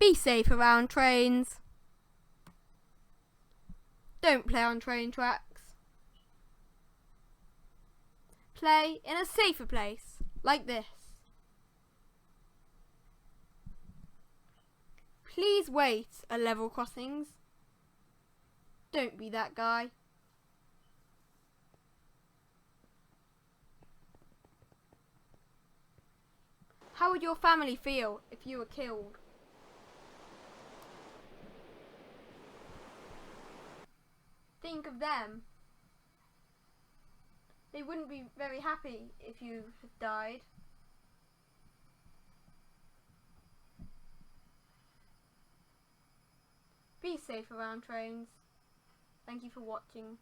Be safe around trains. Don't play on train tracks. Play in a safer place, like this. Please wait at level crossings. Don't be that guy. How would your family feel if you were killed? Think of them. They wouldn't be very happy if you had died. Be safe around trains. Thank you for watching.